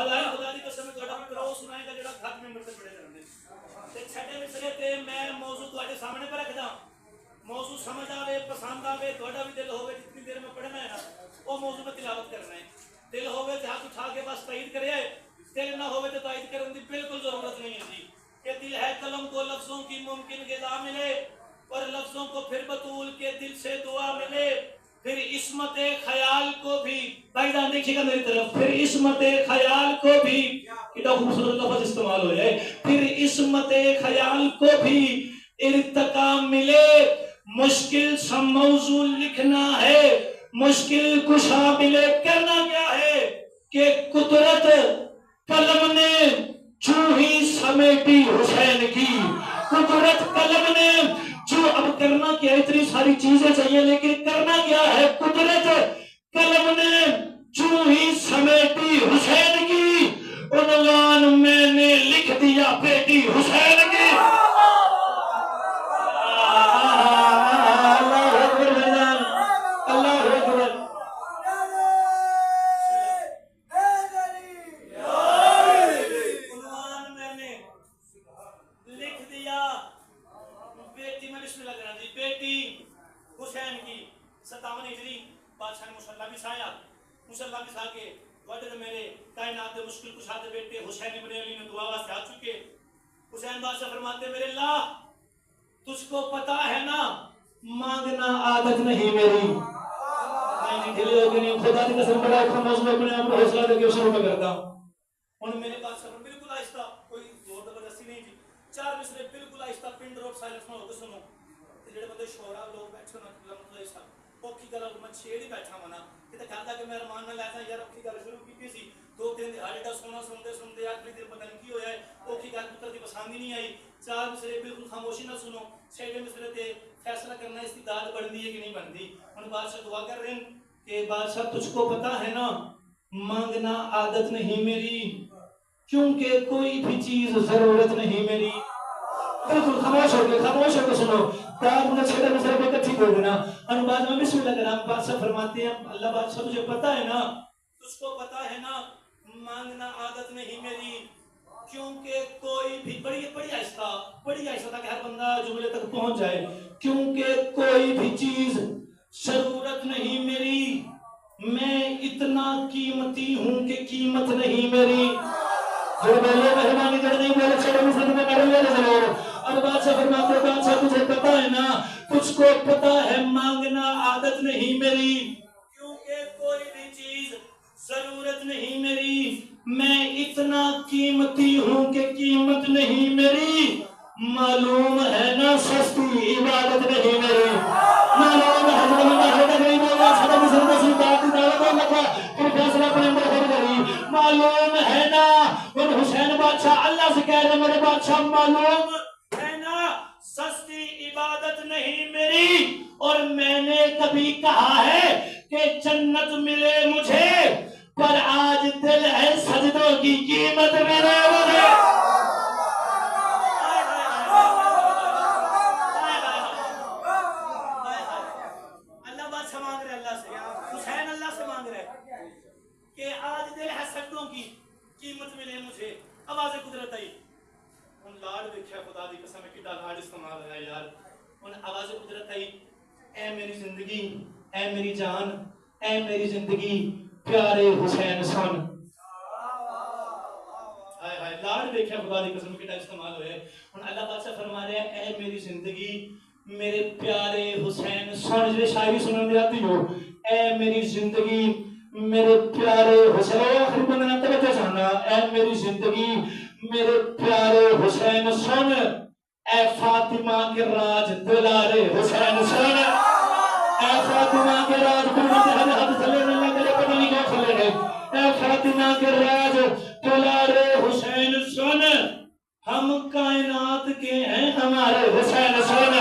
खुदा दी कसम ਤੁਹਾਡਾ ਵੀ ਕਰੋ ਸੁਣਾਏਗਾ ਜਿਹੜਾ ਖਤ ਮੈਂਬਰ ਤੇ ਪੜੇ ਜਾਂਦੇ ਤੇ ਛੱਡੇ ਵਿਸਰੇ ਤੇ ਮੈਂ ਮੌਜੂ ਤੁਹਾਡੇ ਸਾਹਮਣੇ ਪਰ ਰੱਖਦਾ मौजू समझ आवे पसंद आवे थोड़ा भी दिल होवे जितनी देर में पढ़ना है ना वो मौजू में तिलावत करना है दिल होवे तो हाथ उठा के बस तायद करे दिल ना होवे तो तायद करने की बिल्कुल जरूरत नहीं है जी कि दिल है कलम को लफ्जों की मुमकिन ग़िज़ा मिले और लफ्जों को फिर बतूल के दिल से दुआ मिले फिर इस्मत ख्याल को भी भाईजान देखिएगा मेरी तरफ फिर इस्मत ख्याल को भी कितना खूबसूरत लफ्ज इस्तेमाल हो जाए फिर इस्मत ख्याल को भी इर्तिका मिले मुश्किल सा मौजू लिखना है मुश्किल कुशा मिले करना क्या है कि कुदरत कलम ने जो ही समेटी हुसैन की कुदरत कलम ने जो अब करना क्या इतनी सारी चीजें चाहिए लेकिन करना क्या है कुदरत कलम ने जो ही समेटी हुसैन की उन्वान मैंने लिख दिया बेटी हुसैन की तुझको पता है ना मांगना आदत नहीं मेरी खुदा की कसम बड़ा अपने आप को हौसला देकर शुरू में करता हूं मेरे पास सफर बिल्कुल आहिस्ता कोई जोर जबरदस्ती नहीं जी चार मिसरे बिल्कुल आहिस्ता पिन ड्रॉप साइलेंस में होकर सुनो ते जेड़े बंदे शोरा लोग बैठे ना मतलब ऐसा औखी गल मैं छेड़ ही बैठा मना किते कहता कि मैं रमान में लेता यार औखी गल शुरू की सी दो दिन दिहाड़े का सोना सुनते सुनते अगले दिन पता नहीं की होया है औखी गल पुत्र दी पसंद ही नहीं आई चार मिसरे बिल्कुल खामोशी ना सुनो छेड़े मिसरे ते फैसला करना इस्तिदाद बनती है कि नहीं बनती हुन बादशाह दुआ कर रहे हैं कि बादशाह तुझको पता है ना मांगना आदत नहीं मेरी क्योंकि कोई भी चीज जरूरत नहीं मेरी बिल्कुल खामोश होकर सुनो तार मुझे छेड़े मिसरे पे इकट्ठी बोल देना अनुवाद में बिस्मिल्लाह कराम बादशाह फरमाते हैं अल्लाह बादशाह तुझे पता है ना तुझको पता है ना मांगना आदत नहीं मेरी क्योंकि कोई भी बड़ी आहिस्ता ताकि हर बंदा जुमले तक पहुंच जाए क्योंकि कोई भी चीज जरूरत नहीं मेरी मैं इतना कीमती हूं कि कीमत नहीं मेरी जो बोले मेहरबानी कर नहीं बोले छेड़े मिसरे में मेरे लिए जरूर और बादशाह फरमाते बादशाह तुझे पता है ना तुझको पता है मांगना आदत नहीं मेरी क्योंकि कोई भी चीज जरूरत नहीं मेरी मैं इतना कीमती हूं कि कीमत नहीं मेरी मालूम है ना सस्ती इबादत नहीं मेरी मालूम है हजरत नहीं बोला छड़ा मुसलमान से बात दावा लगा फिर फैसला अपने अंदर कर करी मालूम है ना और हुसैन बादशाह अल्लाह से कह रहे मेरे बादशाह मालूम है ना सस्ती इबादत नहीं मेरी और मैंने कभी कहा है कि जन्नत मिले मुझे पर आज दिल है सजदों की कीमत मेरे मुझे अल्लाह बात से मांग रहे अल्लाह से हुसैन अल्लाह से मांग रहे कि आज दिल है सजदों की कीमत मिले मुझे आवाज़ कुदरत आई उन लाड देखा खुदा दी कसम कितना लाड इस्तेमाल है यार उन आवाज़ कुदरत आई ऐ मेरी जिंदगी ऐ मेरी जान ऐ मेरी जिंदगी प्यारे हुसैन सन हाय हाय लाड देखा खुदा दी कसम कितना इस्तेमाल होए हुन अल्लाह बादशाह फरमा रहे हैं ऐ मेरी जिंदगी मेरे प्यारे हुसैन सन जे शायरी सुनन दे आती हो ऐ मेरी जिंदगी मेरे प्यारे हुसैन आखिरी बंदे ने तवज्जो चाहना ऐ मेरी जिंदगी मेरे प्यारे हुसैन सन ऐ फातिमा के राज दुलारे हुसैन सन ऐ फातिमा के राज हद चले फातिमा के राज दुलारे हुसैन सुन हम कायनात के हैं हमारे हुसैन सुन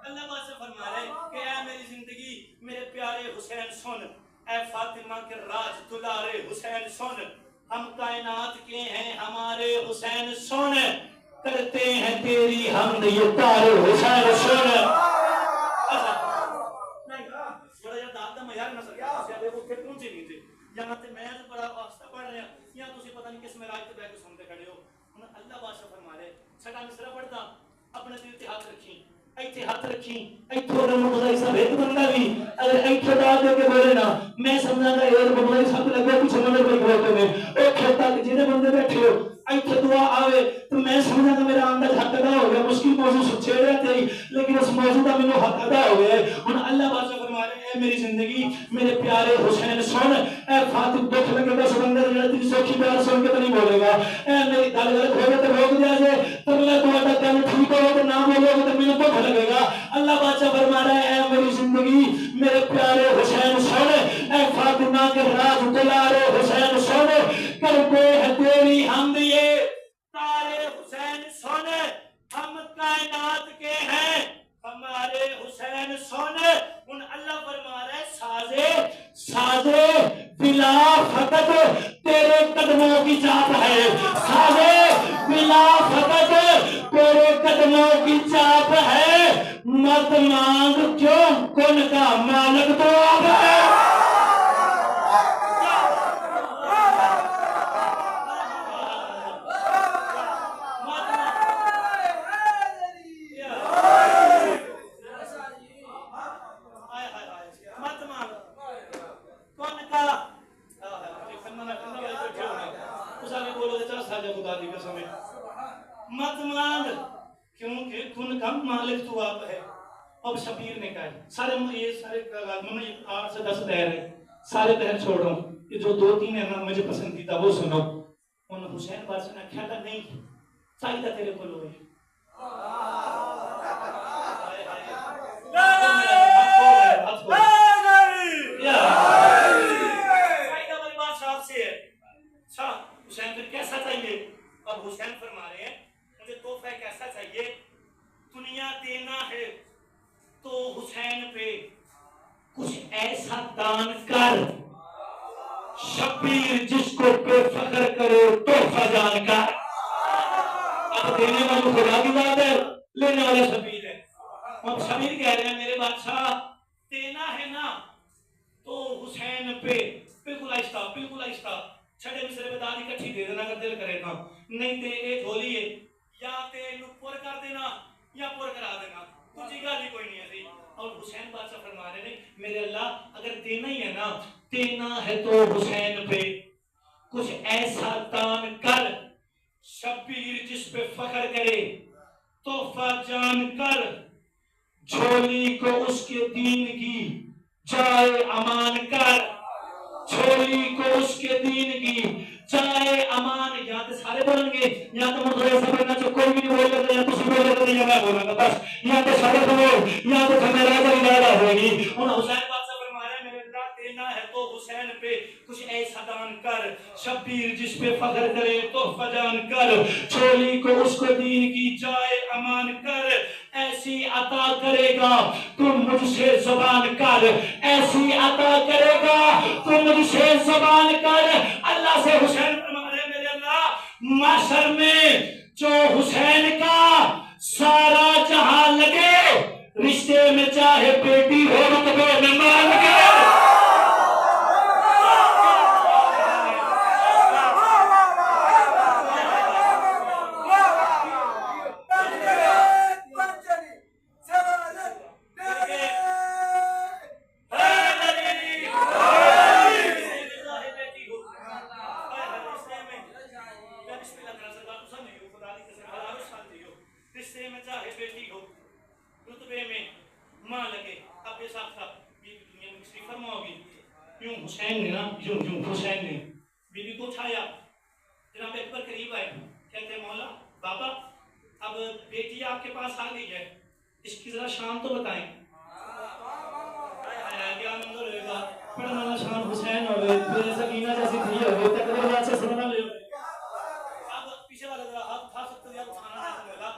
अल्लाह से फरमा रहे कि ऐ मेरी जिंदगी मेरे प्यारे हुसैन सुन ऐ फातिमा के राज दुलारे हुसैन सुन हम कायनात के हैं हमारे हुसैन सुन करते हैं तेरी हमद ये तारे हुसैन सुन हाथ रखी ऐथे हाथ रखी ऐथों दा मुगलाई साहब एक बंदा भी अगर ऐथे डाल दे के बोले ना मैं समझांगा ये मुगलाई साहब लगे कुछ समझ कोई बोलते ने ओ खेता के जिने बंदे बैठे हो ऐथे दुआ आवे तो मैं समझांगा मेरा अंदर हक अदा हो गया मुश्किल मौजू छेड़े थे लेकिन उस मौजू का मेनू हक अदा हो गया हुन अल्लाह बादशाह फरमा रहे हैं मेरी जिंदगी मेरे प्यारे हुसैन सुन ए फातिम दुख लगेगा सुबंदर जेड़ा तेरी सौखी प्यार सुन के तो नहीं बोलेगा ए मेरी गल गलत हो गई तो रोक दिया जे तरला तुम्हारा दिल ठीक हो तो ना बोलोगे तो मेनू दुख लगेगा अल्लाह बादशाह फरमा रहा है मेरी जिंदगी मेरे प्यारे हुसैन सुन ए फातिमा के राज दुलारे हुसैन सुन करते हैं तेरी हम ये तारे हुसैन सुन हम कायनात के हैं हमारे हुसैन सुन उन अल्लाह फरमा रहा है साजे साजे बिला फकत तेरे कदमों की चाप है साजे बिला फकत तेरे कदमों की चाप है मत मांग क्यों कौन का मालिक तो आप है मत मांग क्योंकि खुन का मालिक तो आप है अब शबीर ने कहा सारे ये सारे मैंने 8 से 10 तहर है सारे तहर छोड़ रहा हूँ कि जो 2-3 है ना मुझे पसंदीदा वो सुनो उन हुसैन बादशाह ने ख्याल नहीं चाहिए तेरे को लोग हुसैन फिर कैसा चाहिए अब हुसैन फरमा रहे हैं मुझे तोहफा कैसा चाहिए दुनिया देना है तो हुसैन पे कुछ ऐसा दान कर शबीर जिसको पे फख्र करे तोहफा जान कर अब देने वाला खुदा की बात है लेने वाला शबीर है अब शबीर कह रहे हैं मेरे बादशाह देना है ना तो हुसैन पे बिल्कुल आहिस्ता छड़े मिसरे में दाल इकट्ठी दे देना अगर दिल करे ना नहीं ते एक होली है या ते नुपुर कर देना या पुर करा देना कुछ गाली कोई नहीं है और हुसैन बादशाह फरमा रहे ने मेरे अल्लाह अगर देना ही है ना देना है तो हुसैन पे कुछ ऐसा दान कर शबीर जिस पे फख्र करे तोहफा जान कर झोली को उसके दीन की जाए अमान कर छोरी को उसके दीन की चाहे अमान यहाँ पे सारे बोलेंगे यहाँ तो मुझे ऐसा बनना चाहिए कोई भी नहीं बोलेगा यहाँ तो सुबह बोलेगा नहीं मैं बोलूंगा बस यहाँ पे सारे बोलो यहाँ पे हमें राजा इरादा होगी उन हुसैन बादशाह फरमा रहे मेरे अल्लाह देना है तो हुसैन पे कुछ ऐसा दान कर शबीर जिस पे फख्र करे तोहफा जान कर छोरी को उसको दीन की जाए अमान कर ऐसी अता करेगा तुम मुझसे ज़बान कर ऐसी अता करेगा तुम मुझसे ज़बान कर अल्लाह से हुसैन फरमा रहे मेरे अल्लाह माशर में जो हुसैन का सारा जहां लगे रिश्ते में चाहे बेटी हो रुतबे में मान के हुसैन ने बीबी को उठाया जनाब अकबर करीब आए कहते मौला बाबा अब बेटी आपके पास आ गई है इसकी जरा शान तो बताएं क्या मंजूर होगा पढ़ने वाला शान हुसैन हो गए फिर सकीना जैसी थी हो गई तकदीर बात से सुनना ले अब पीछे वाला जरा हाथ उठा सकते या उठाना नहीं लगा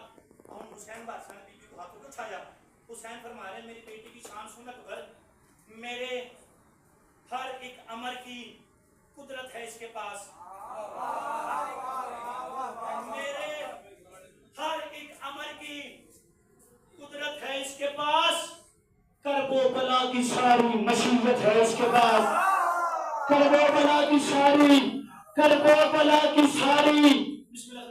हम हुसैन बादशाह ने बीबी को हाथ में उठाया हुसैन फरमा रहे मेरी बेटी की शान सुन अकबर मेरे हर एक अमर की कुदरत है इसके पास मेरे हर एक अमर की कुदरत है इसके पास करबो बला की सारी मसीबत है इसके पास करबो बला की सारी बिस्मिल्लाह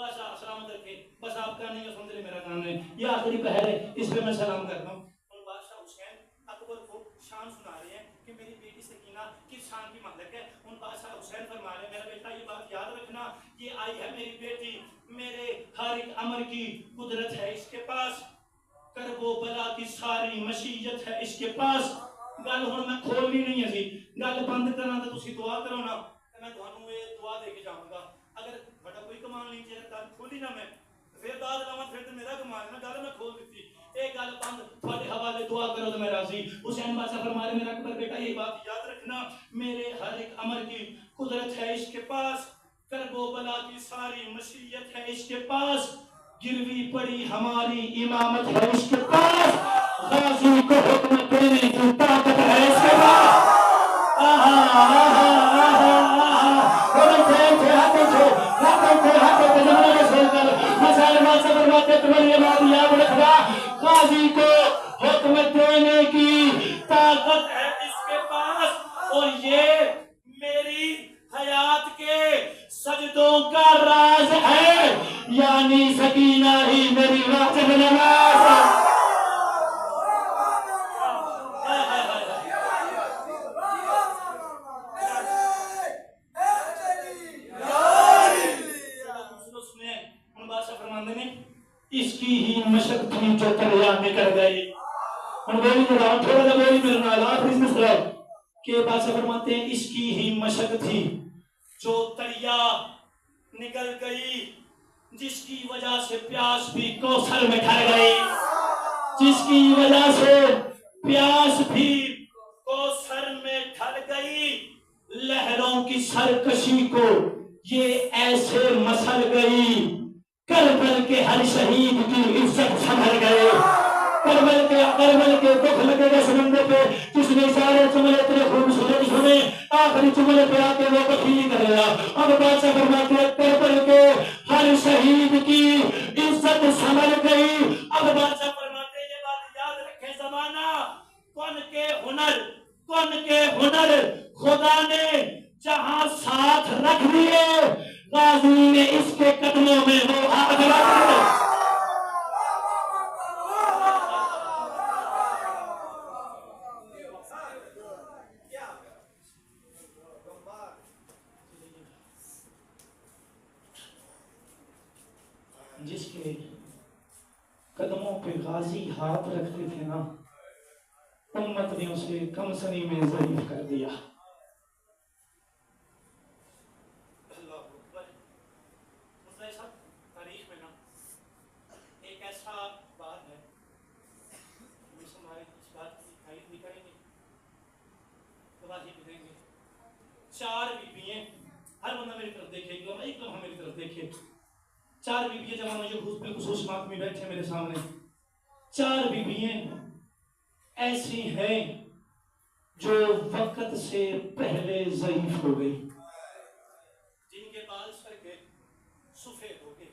बादशाह सलामत रखे, बस आपका नहीं है समझ ले मेरा काम है, ये आखिरी पहर है, इस पे मैं सलाम करता हूँ। और बादशाह हुसैन अकबर को शान सुना रहे हैं कि मेरी बेटी सकीना किस शान की मालिक है। उन बादशाह हुसैन फरमा रहे हैं मेरा बेटा ये बात याद रखना, ये आई है मेरी बेटी, मेरे हर एक अमर की कुदरत है इसके पास, करबो बला की सारी मशीयत है इसके पास। गल हुण मैं खोलनी नहीं है जी, गल बंद करा तो तुसी दुआ करो ना, तो मैं तुहानू ये दुआ दे के जाऊंगा। अगर बड़ा कोई कमाल नहीं जेकर गल खोली ना मैं फिर दाद लावां, फिर तो मेरा कमाल है ना, गल मैं खोल दी एक गल बंद, थोड़े हवाले दुआ करो तो मैं राजी। हुसैन बादशाह फरमा रहे मेरा अकबर बेटा ये बात याद रखना, मेरे हर एक अमर की कुदरत है इसके पास, करबो बला की सारी मशीयत है इसके पास, गिरवी पड़ी हमारी इमामत है इसके पास, गाजी को हुक्म देने की ताकत है इसके पास। गाजी को हुक्म देने की ताकत है इसके पास, और ये मेरी हयात के सजदों का राज है, यानी सकीना ही मेरी वाजिब नमाज। इसकी ही मशक थी जो दरिया निकल गई। बोली थोड़ा सा बोली मेरे नाल आखिरी मिसरा के बादशाह फरमाते हैं इसकी ही मशक थी जो दरिया निकल गई, जिसकी वजह से प्यास भी कौसर में ढल गई, जिसकी वजह से प्यास भी कौसर में ढल गई, लहरों की सरकशी को ये ऐसे मसल गई, करबल के हर शहीद की इज्जत संभल गए, करबल के दुख लगेगा सुनने पे, जिसने सारे जुमले इतने खूबसूरत सुने, आखिरी जुमले पे आके वो वकील करेगा। अब बादशाह फरमाते हैं करबल के हर शहीद की इज्जत संभल गई। अब बादशाह फरमाते हैं ये बात याद रखे जमाना, कौन के हुनर खुदा ने जहां साथ रख लिए, गाजी ने इसके कदमों में वो हाथ रख दिए। जिसके कदमों पे गाजी हाथ रखते थे ना, उम्मत ने उसे कम सनी में ज़ईफ कर दिया। तारीख में ना एक ऐसा बात है, हमारे इस बात की तारीफ भी करेंगे, गवाही भी देंगे। 4 बीबियां, हर बंदा मेरी तरफ देखे, एक लम्हा मेरी तरफ देखे। 4 बीबियां जवान जो बिलखुसूस मात में बैठे मेरे सामने, 4 बीबियां ऐसी हैं जो वक्त से पहले ज़ईफ हो गई, जिनके बाल सर के सफेद हो गए।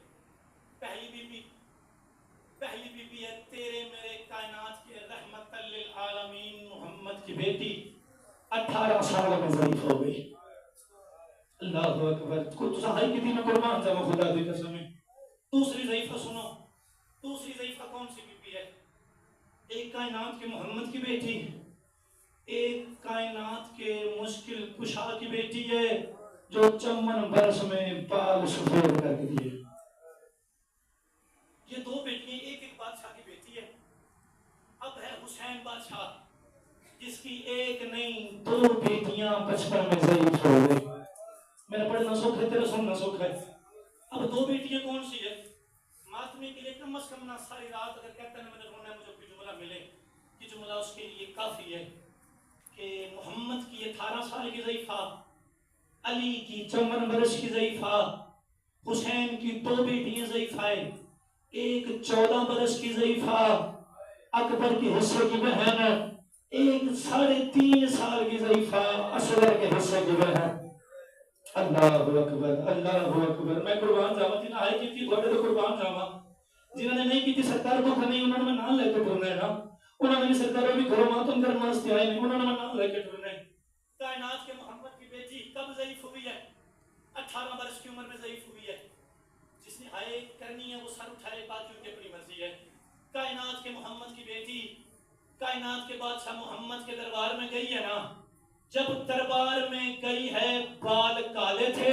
पहली बीबी है तेरे मेरे कायनात के रहमतल लिल आलमीन मोहम्मद की बेटी, 18 साल में ज़ईफ हो गई। अल्लाहु अकबर, कुछ सहाय की मैं कुर्बान जाऊं खुदा की कसम। दूसरी ज़ईफा सुनो, दूसरी ज़ईफा कौन सी बीबी है? एक कायनात के मोहम्मद की बेटी, एक कायनात के मुश्किल कुशा की बेटी है, जो चमन बरस में बाल सफेद कर दिए। ये 2 बेटियां एक बादशाह की बेटी है। अब है हुसैन बादशाह, जिसकी एक नहीं 2 बेटियां बचपन में ज़ईफ हो गई। मेरा पढ़ना सुख है, तेरा सुनना सुख है। अब 2 बेटियां कौन सी है? मातमी के लिए कम से कम ना सारी रात अगर कहते हैं मुझे रोना, मुझे कोई जुमला मिले कि जुमला उसके लिए काफी है कि मोहम्मद की 18 साल की ज़ईफा, अली की 54 बरस की ज़ईफा, हुसैन की 2 बेटियां ज़ईफा, एक 14 बरस की ज़ईफा, अकबर के हिस्से की बहन, एक 3.5 साल की ज़ईफा असगर के हिस्से की बहन। अल्लाहु अकबर, अल्लाहु अकबर। मैं कुर्बान जावा जिन्हें आए की थोड़े तो कुर्बान जावा, जिन्होंने नहीं की सरकार को नहीं, उन्होंने नाम लेके टुरना है ना, उन्होंने सरकारों भी घरों मातम करने वास्ते आए नहीं, उन्होंने नाम लेके टुरना है। कायनात के मोहम्मद की बेटी कब ज़ईफ हुई है? 18 वर्ष की उम्र में ज़ईफ हुई है, जिसने हाय करनी है वो सर उठाए, बाकी उनकी अपनी मर्जी है। कायनात के मोहम्मद की बेटी कायनात के बादशाह मोहम्मद के दरबार में गई है ना, जब दरबार में गई है बाल काले थे,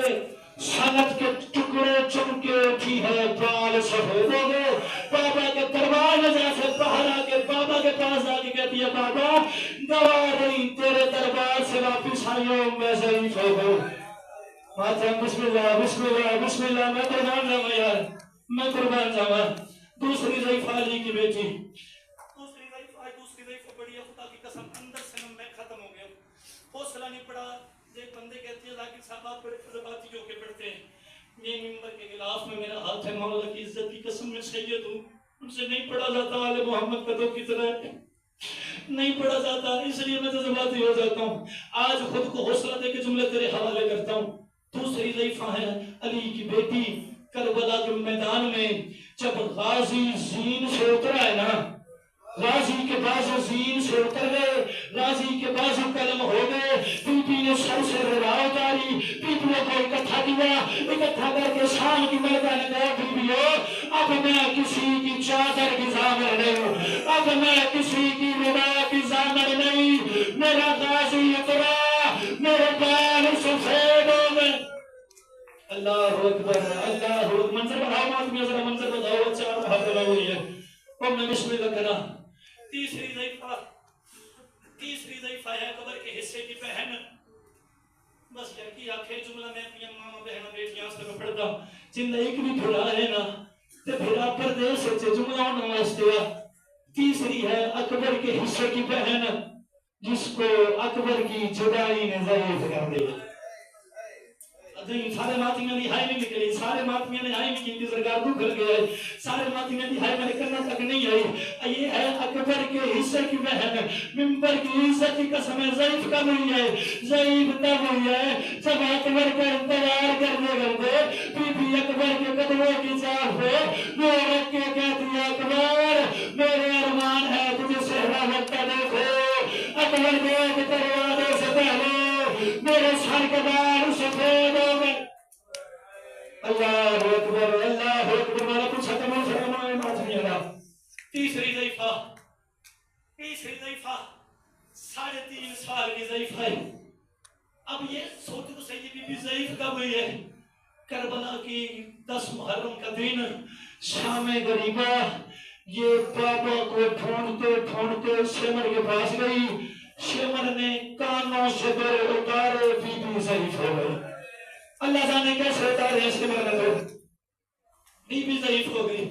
सनत के टुकड़े चमके उठी है बाल सफेद हो गए। बाबा के दरबार में जैसे बाहर आके बाबा के पास आके कहती है बाबा गवा रही तेरे दरबार से वापिस आई हूं, मैं सही हो। माता बिस्मिल्लाह बिस्मिल्लाह बिस्मिल्लाह, मैं कुर्बान जाऊंगा यार, मैं कुर्बान जाऊंगा। दूसरी ज़ईफ़ा अली की बेटी, दूसरी ज़ईफ़ा बड़ी है, खुदा की कसम अंदर से मैं खत्म हो गया, हौसला नहीं पड़ा। एक बंदे कहते हैं जाकिर साहब आप बड़े खुदाबाती होके पढ़ते हैं, ये मिंबर के गिलाफ में मेरा हाथ है, मौला की इज्जत की कसम में सैयद हूँ, उनसे नहीं पढ़ा जाता, आले मोहम्मद कदों की तरह नहीं पढ़ा जाता, इसलिए मैं जज्बाती हो जाता हूँ। आज खुद को हौसला देकर जुमले तेरे हवाले करता हूँ। दूसरी ज़ईफ़ा है अली की बेटी, करबला के मैदान में जब गाजी जीन से उतरा है ना, गाजी के बाजू जीन से उतर गए, गाजी के बाजू कलम हो गए, बीबी ने सर से रिदा उतारी, बीबियों को इकट्ठा किया, इकट्ठा करके शाम की मैदान में कहा बीबियों अब मैं किसी की चादर की जामर नहीं हूँ, अब मैं किसी की रिदा की जामर नहीं, मेरा गाजी उतरा, मेरे बाल सफेद हो गए। अल्लाहु अकबर अल्लाहु अकबर। मंजर बढ़ाओ मत, मैं जरा मंजर बताओ, अच्छा हाथ लगा हुई है और मैं बिस्मिल्लाह करा। तीसरी ज़ईफ़ा है कब्र के हिस्से की बहन, बस लड़की आखिर जुमला मैं अपनी मामा बहन बेटियां से पढ़दा जिंदा एक भी भुला है ना ते भुला परदेश से जुमला नमस्ते। तीसरी है अकबर के हिस्से की बहन, जिसको अकबर की जुदाई ने ज़ईफ़ कर दिया। सारे मातियां दी हाय नहीं निकली, सारे मातियां ने हाय नहीं की, सरकार दुख लग गया, सारे मातियां दी हाय मेरे करना तक नहीं आई। ये है अकबर के हिस्से की बहन, मिंबर की इज्जत की कसम है, ज़ईफ़ कब हुई है, ज़ईफ़ तब हुई है जब अकबर का इंतजार करते बीबी अकबर के कदमों की चाह पे वो रख के कहती है अकबर मेरे अरमान है तुझे सेहरा लगता देखो, अकबर देख तेरे आने से पहले मेरे सर के बाल सफेद हो गए। अल्लाहु अकबर अल्लाहु अकबर। मैंने पूछा था मुझे बात नहीं आ रहा। तीसरी ज़ईफ़ा 3.5 साल की ज़ईफ़ा है। अब ये सोचो तो सही, बीबी ज़ईफ़ कब हुई है, करबला की 10 मुहर्रम का दिन, शाम गरीबा, ये बाबा को ढूंढते शेमर के पास गई, शेमर ने कानों से दर उतारे, बीबी ज़ईफ़ हो गई। अल्लाह जाने कैसे उतारे शेमर ने, बीबी ज़ईफ़ हो गई।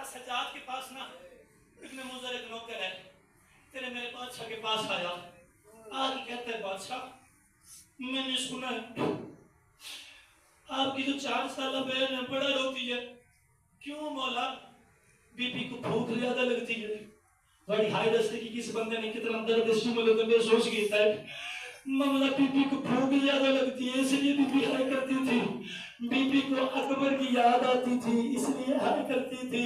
सज्जाद के पास ना इब्न मुज़र एक नौकर है, तेरे मेरे बादशाह के पास आया, आज कहते हैं बादशाह मैंने सुना है आपकी जो 4 साल बहन है बड़ा रोती है, क्यों मौला? बीबी को भूख ज्यादा लगती है, बड़ी हाई दस्ते की किस बंदे ने कितना दर्द में सोच गया है, मामला बीबी को भूख ज्यादा लगती है इसलिए बीबी हाय करती थी, बीबी को अकबर की याद आती थी इसलिए हाय करती थी,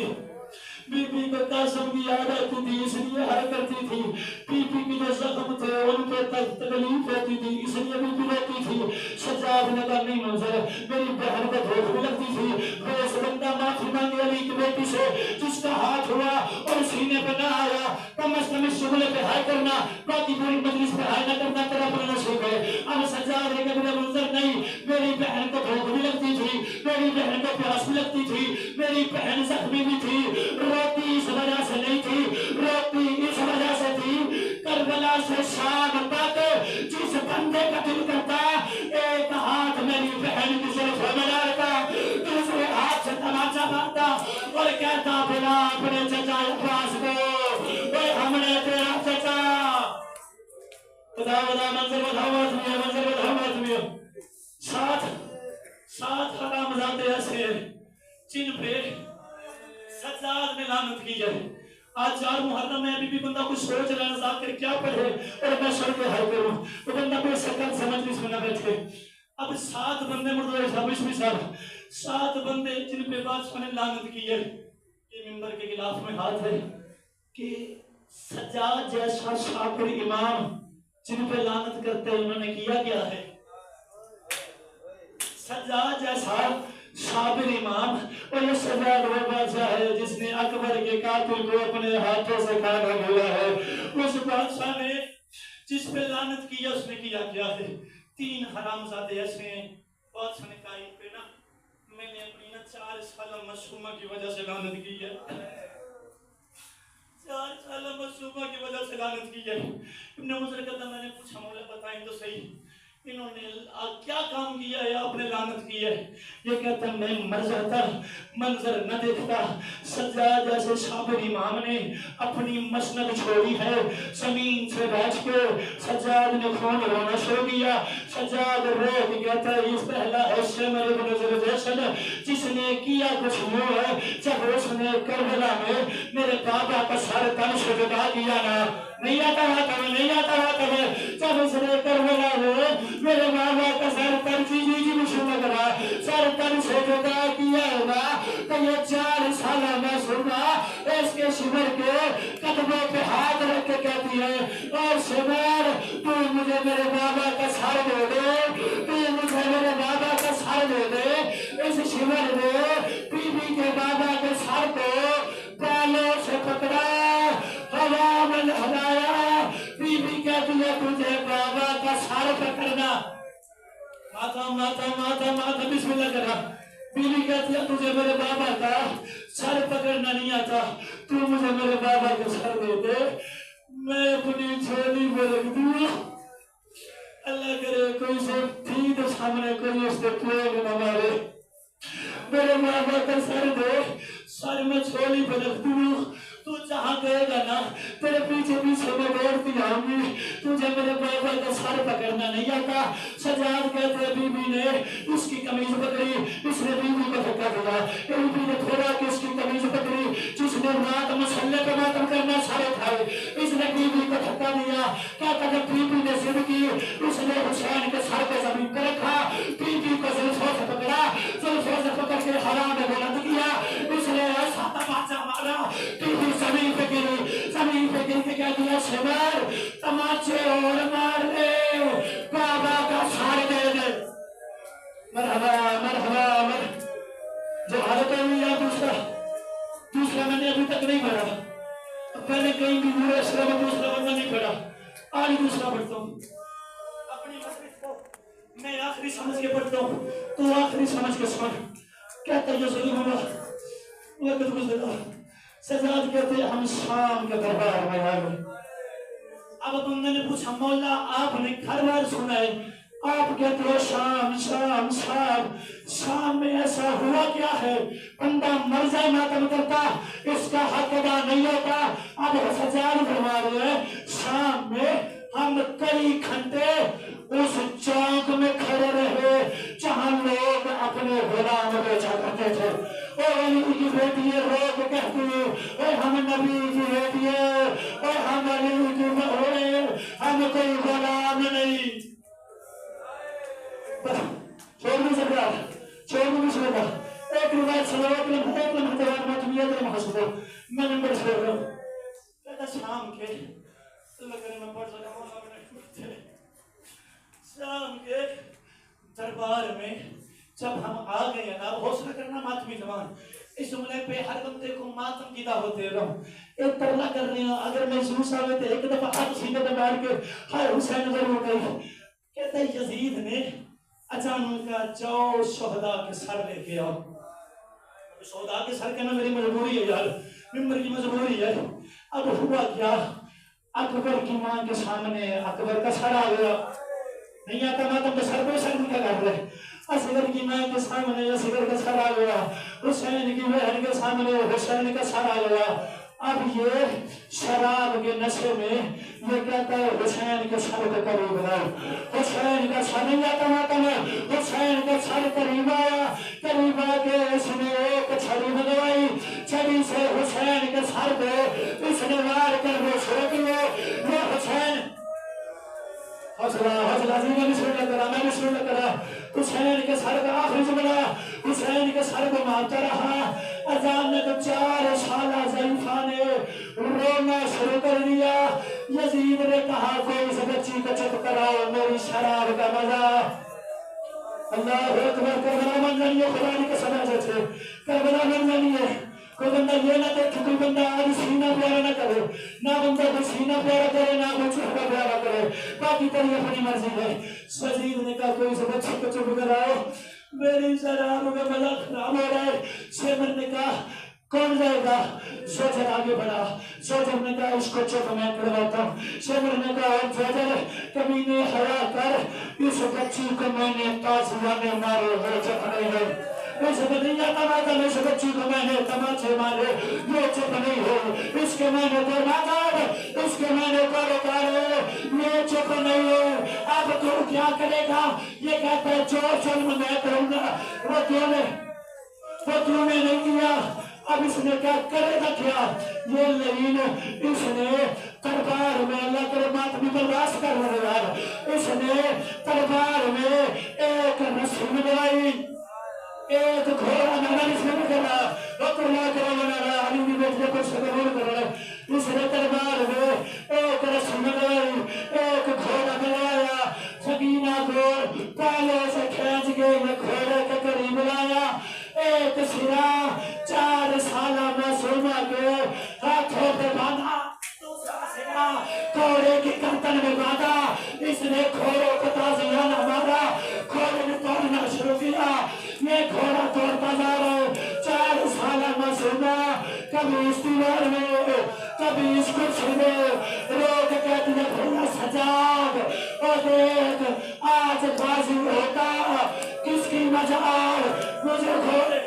बीबी को कासिम की याद आती थी इसलिए हाय करती थी, बीबी की जो जख्म थे उनको तकलीफ होती थी इसलिए बीबी रोती थी। सज्जाद ने कहा नहीं मंजर, मेरी बहन को भूख भी लगती थी, रोज बंदा माफी मांगे अली की बेटी से, जिसका हाथ हुआ और सीने पे ना आया, कम अज कम इस शुगले पे हाय करना, बाकी पूरी मजलिस पे हाय ना करना तेरा अपना नसीब है। अब सज्जाद ने कहा मेरा मंजर नहीं, मेरी बहन को भूख भी लगती थी, मेरी बहन को प्यास भी लगती थी, मेरी बहन जख्मी भी थी, रोती इस वजह से नहीं थी, रोती इस वजह से थी करबला से शाम तक जिस बंदे का दिल करता एक हाथ मेरी बहन की जुल्फ में डालता, दूसरे हाथ से तमाचा मारता और कहता बिना अपने चचा अब्बास को हमने तेरा चचा मंजर बताओ तुम्हें सात हरामजादे ऐसे जिन पे सज्जाद ने लानत की है। आज 4 मुहर्रम में अभी भी बंदा कुछ सोच रहा है जाकर क्या पढ़े और मैं सर पे हाय करूं, तो बंदा कोई सकल समझ में ना बैठे। अब 7 बंदे मुर्दे साहब 7 बंदे जिन पे बादशाह ने लानत की है, ये मिंबर के गिलाफ में हाथ है कि सज्जाद जैसा शाकिर इमाम जिन पे लानत करते हैं उन्होंने किया क्या है, सज्जाद जैसा साबिर इमाम, और ये सजाद वो बादशाह है जिसने अकबर के कातिल को अपने हाथों से खाना मिला है। उस बादशाह ने जिस पे लानत किया उसने किया क्या है? 3 हरामजादे ऐसे हैं। बादशाह ने कहा इन पे ना मैंने अपनी ना 4 साल मशरूमा की वजह से लानत की है। 4 साल मशरूमा की वजह से लानत की है। इब्ने उमर कहता मैंने पूछा मौला बताएं तो सही इन्होंने क्या काम किया है आपने लानत की है? ये कहता मैं मर जाता मंजर न देखता। सज्जाद जैसे साबिर इमाम ने अपनी मसनद छोड़ी है, जमीन से बैठ के सज्जाद ने खून रोना शुरू किया। सज्जाद रो के कहता है इस पहला ऐसे मेरे नजर जिसने किया कुछ वो है जब उसने करबला में मेरे बाबा का सर तन से जुदा किया ना, नहीं आता हुआ तब नहीं आता हुआ तब जब उसने करबला में मेरे बाबा का सर तन जी मुझे करा सर तन से जुदा किया होगा तो ये 4 साल में सुना इसके शिविर के कदमों पे हाथ रख के कहती है और शिविर तू मुझे मेरे बाबा का सर दे दे, तू मुझे मेरे बाबा का सर दे दे। इस शिविर ने बीबी के बाबा के सर को बालों से पकड़ा, हवा में लहराया। बीबी कहती है तुझे बाबा का सर पकड़ना, माता माता माता माता बिस्मिल्लाह करा। बीबी कहती है तुझे मेरे बाबा का सर पकड़ना नहीं आता, तू मुझे मेरे बाबा का सर दे दे, मैं अपनी झोली में रख दूँ। अल्लाह करे कोई से ठीक सामने कोई उससे प्रेम न मारे, मेरे बाबा का सर दे, सर में झोली पे रख दूँ। तू जहाँ गएगा ना तेरे पीछे पीछे मैं दौड़ती आऊंगी, तुझे मेरे बाबा का सर पकड़ना नहीं आता। सजाद कहते बीबी ने उसकी कमीज पकड़ी, इसने बीबी को धक्का दिया, बीबी ने थोड़ा कि उसकी कमीज पकड़ी, जिसने रात मसल्ले पे मातम करना सारे खाए, इसने बीबी को धक्का दिया। क्या कहते बीबी ने जिद की, उसने हुसैन के सर पे जमीन पर रखा, बीबी को जुल्फों से पकड़ा, जुल्फों से पकड़ के हराम में बुलंद किया, उसने ऐसा तमाचा मारा बीबी जमीन पे गिर के क्या किया शिवर तमाचे और मार दे, बाबा का सर दे दे। मरहबा मरहबा मर जो हालत हुई है। दूसरा मैंने अभी तक नहीं पढ़ा, पहले कहीं भी पूरे असर में दूसरा बंदा नहीं पढ़ा, आज दूसरा पढ़ता हूँ। अपनी मजलिस को मैं आखिरी समझ के पढ़ता हूँ, तो आखिरी समझ के सुन। कहता है सही होगा वक्त गुजरा। सजाद कहते हम शाम के दरबार में आ गए। अब बंदे ने पूछा मौला आपने घर बार सुना है, आप कहते हो शाम शाम शाम, शाम में ऐसा हुआ क्या है? बंदा मर जाए मातम करता, इसका हक अदा नहीं होता। अब सजाद फरमा रहे हैं शाम में हम कई घंटे उस चौक में खड़े रहे जहां लोग अपने गुलाम बेचा करते थे। और अली की बेटी रोक कहती है हम नबी की बेटी है और हम अली की बहू, हम कोई गुलाम नहीं। छोड़ नहीं सकता, छोड़ नहीं सकता। एक रिवायत सुनो, एक लम्हा मैं नंबर छोड़ रहा हूँ। शाम के में पढ़ शाम के दरबार में जब हम आ गए ना, हौसला करना मातमी जवान, इस उम्र पे हर बंदे को मातम की दावत दे रहा हूँ। एक तरला कर रहे हैं, अगर महसूस आवे तो एक दफा हाथ सीने पे मार के हाय हुसैन जरूर गई। कहते यजीद ने अचानक का जाओ शोहदा के सर लेके आओ। शोहदा के सर कहना मेरी मजबूरी है यार, मिंबर की मजबूरी है। अब हुआ क्या, अकबर की मां के सामने अकबर का सर आ गया, नहीं आता मातम तो सर पे सर निकल कर रहे। असगर की मां के सामने असगर का सर आ गया, हुसैन की बहन के सामने हुसैन का सर आ गया। अब ये शराब के नशे में ये कहता है हुसैन के सर को करीब लाओ, हुसैन का सर नहीं आता मातम, हुसैन का सर करीब आया, करीब आके इसने एक छड़ी मंगवाई, छड़ी से हुसैन के सर पे इसने वार कर वो सो गए। वो हुसैन हौसला हौसला जी मैंने सुन करा हुसैन के सर का आखिरी जुमला हुसैन के सर को मारता रहा। अचानक 4 साला ज़ैफ़ा ने रोना शुरू कर दिया। यजीद ने कहा कोई इस बच्ची को चुप कराओ, मेरी शराब का मजा। अल्लाह अकबर। करबला मन जानी है, खुदा की कसम है सच है, करबला मन जानी है। कोई बंदा ये ना देखे, कोई बंदा आज सीना प्यारा ना करे, ना बंदा कोई सीना प्यारा करे, ना कोई चेहरा प्यारा करे, बाकी तेरी अपनी मर्जी है। सजीद ने कहा कोई सब बच्चे को चुप कराओ, मेरी शराब में मजा खराब हो रहा है। शेमर ने कहा कौन जाएगा? सोजर आगे बढ़ा। सोजर ने कहा इसको चुप मैं करवाता हूँ। शेमर ने कहा सोजर कमीने हया कर, इस बच्ची को मैंने ताज़ियाने मारे हो चुप नहीं है। इस बनिया तमाचा में इस बच्ची को मैंने तमाचे मारे, ये चुप नहीं हो। इसके मैंने तो मार, इसके मैंने कारोबार, ये चुप नहीं है। अब तू क्या करेगा? ये कहता है जो जन्म मैं करूंगा वो तूने नहीं किया। अब इसने क्या करेगा? क्या ये लहीन इसने तलवार में, अल्लाह करे बात भी बर्दाश्त कर रहे यार, इसने तलवार में एक रस्सी में लगाई, एक घोड़ा नाना इसने भी करा, इसने तलवार में एक रस्सी में लगाई, एक घोड़ा बनाया, सकीना को पाले से खींच के घोड़े के करीब लाया, एक सिरा 4 साल मासूमा के हाथों पे बांधा, दूसरा सिरा घोड़े की गर्दन में बांधा। इसने घोड़े को ताज़ियाना मारा, घोड़े ने दौड़ना शुरू किया, ये घोड़ा दौड़ता जा रहा है। 4 साल मासूमा कभी इस दीवार में, कभी इस कुर्सी में, लोग कहते हैं भैया सजाद और देख आज बाजी होता किसकी मजाल, मुझे घोड़े